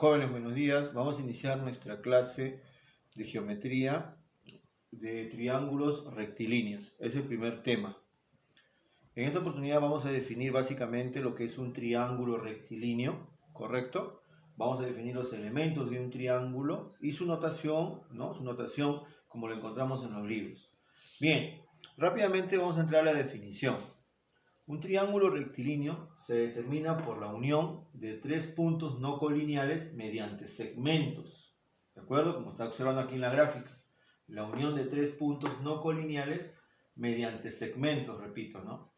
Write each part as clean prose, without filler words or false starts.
Jóvenes, buenos días. Vamos a iniciar nuestra clase de geometría de triángulos rectilíneos. Es el primer tema. En esta oportunidad vamos a definir básicamente lo que es un triángulo rectilíneo, ¿correcto? Vamos a definir los elementos de un triángulo y su notación, ¿no? Su notación como lo encontramos en los libros. Bien, rápidamente vamos a entrar a la definición. Un triángulo rectilíneo se determina por la unión de tres puntos no colineales mediante segmentos. ¿De acuerdo? Como está observando aquí en la gráfica. La unión de tres puntos no colineales mediante segmentos, repito, ¿no?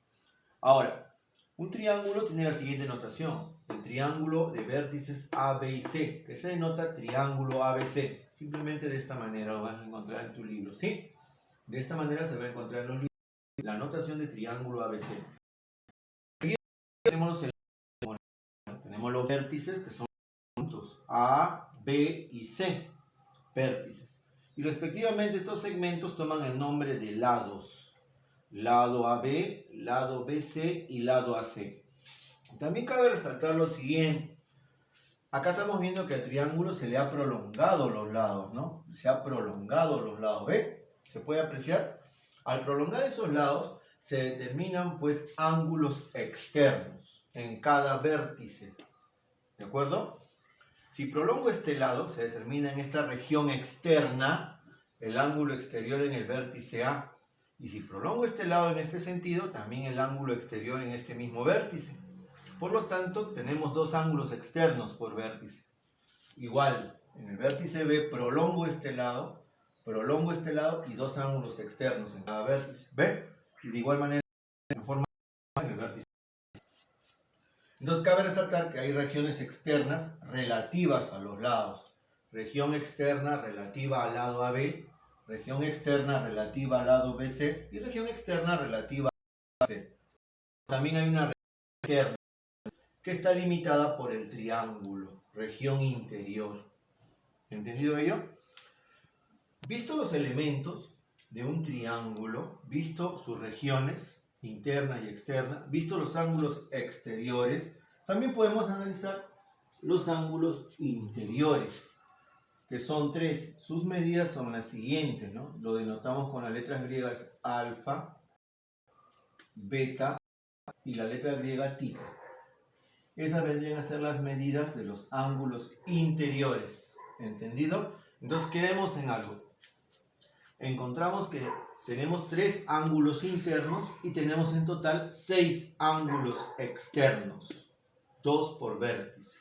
Ahora, un triángulo tiene la siguiente notación. El triángulo de vértices A, B y C, que se denota triángulo ABC. Simplemente de esta manera lo van a encontrar en tu libro, ¿sí? De esta manera se va a encontrar en los libros la notación de triángulo ABC. Tenemos los vértices que son puntos A, B y C, vértices. Y respectivamente estos segmentos toman el nombre de lados. Lado AB, lado BC y lado AC. También cabe resaltar lo siguiente. Acá estamos viendo que al triángulo se le ha prolongado los lados, ¿no? Se ha prolongado los lados, ¿ve? ¿Se puede apreciar? Al prolongar esos lados se determinan pues ángulos externos en cada vértice. ¿De acuerdo? Si prolongo este lado, se determina en esta región externa el ángulo exterior en el vértice A. Y si prolongo este lado en este sentido, también el ángulo exterior en este mismo vértice. Por lo tanto, tenemos dos ángulos externos por vértice. Igual, en el vértice B prolongo este lado y dos ángulos externos en cada vértice. ¿Ve? Y de igual manera, en forma en el vértice. Entonces cabe resaltar que hay regiones externas relativas a los lados. Región externa relativa al lado AB, región externa relativa al lado BC y región externa relativa a AC. También hay una región interna que está limitada por el triángulo, región interior. ¿Entendido ello? Visto los elementos de un triángulo, visto sus regiones interna y externa, visto los ángulos exteriores, también podemos analizar los ángulos interiores, que son tres. Sus medidas son las siguientes, ¿no? Lo denotamos con las letras griegas alfa, beta y la letra griega tita. Esas vendrían a ser las medidas de los ángulos interiores. ¿Entendido? Entonces quedemos en algo. Encontramos que tenemos tres ángulos internos y tenemos en total 6 ángulos externos. 2 por vértice.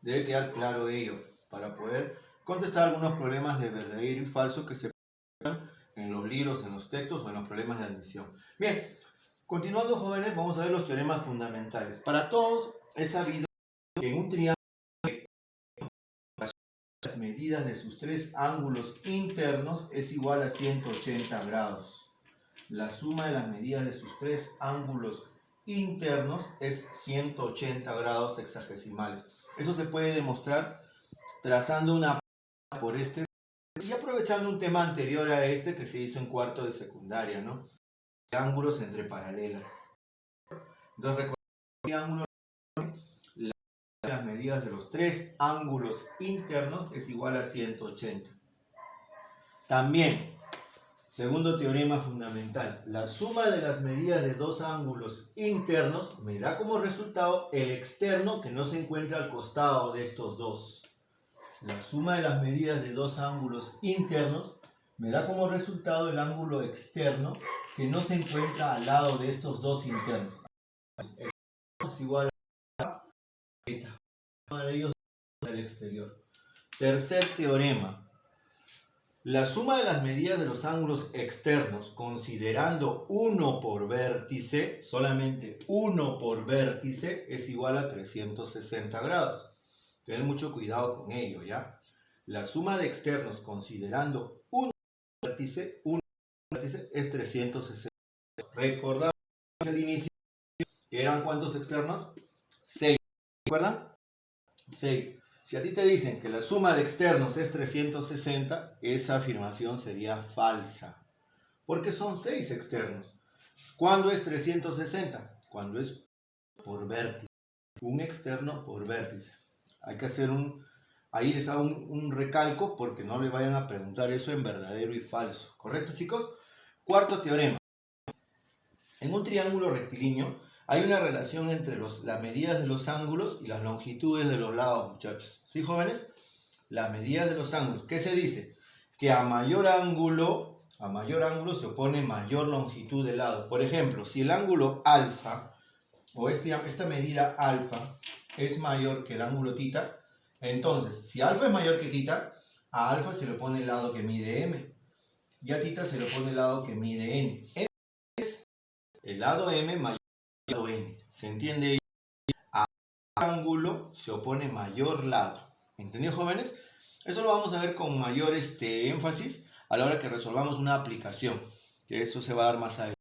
Debe quedar claro ello para poder contestar algunos problemas de verdadero y falso que se presentan en los libros, en los textos o en los problemas de admisión. Bien, continuando, jóvenes, vamos a ver los teoremas fundamentales. Para todos es sabido que en un triángulo las medidas de sus tres ángulos internos es igual a 180 grados. La suma de las medidas de sus tres ángulos internos es 180 grados sexagesimales. Eso se puede demostrar trazando una por este y aprovechando un tema anterior a este que se hizo en cuarto de secundaria, ¿no? Ángulos entre paralelas. Entonces, recordemos el triángulo, las medidas de los tres ángulos internos es igual a 180. También, segundo teorema fundamental, la suma de las medidas de dos ángulos internos me da como resultado el externo que no se encuentra al costado de estos dos. La suma de las medidas de dos ángulos internos me da como resultado el ángulo externo que no se encuentra al lado de estos dos internos. Es igual a beta. La suma de ellos es el exterior. Tercer teorema. La suma de las medidas de los ángulos externos, considerando uno por vértice, solamente uno por vértice, es igual a 360 grados. Tener mucho cuidado con ello, ¿ya? La suma de externos, considerando un vértice es 360. Recordamos al inicio que eran ¿cuántos externos? 6. ¿Recuerdan? 6. Si a ti te dicen que la suma de externos es 360, esa afirmación sería falsa. Porque son 6 externos. ¿Cuándo es 360? Cuando es por vértice. Un externo por vértice. Hay que hacer ahí les hago un recalco porque no le vayan a preguntar eso en verdadero y falso. ¿Correcto, chicos? Cuarto teorema. En un triángulo rectilíneo hay una relación entre las medidas de los ángulos y las longitudes de los lados, muchachos. ¿Sí, jóvenes? Las medidas de los ángulos. ¿Qué se dice? Que a mayor ángulo se opone mayor longitud de lado. Por ejemplo, si el ángulo alfa o esta medida alfa es mayor que el ángulo tita, entonces, si alfa es mayor que tita, a alfa se le pone el lado que mide m y a tita se le pone el lado que mide n. Es el lado m mayor que el lado n. ¿Se entiende? A ángulo se opone mayor lado. ¿Entendido, jóvenes? Eso lo vamos a ver con mayor énfasis a la hora que resolvamos una aplicación, que eso se va a dar más adelante.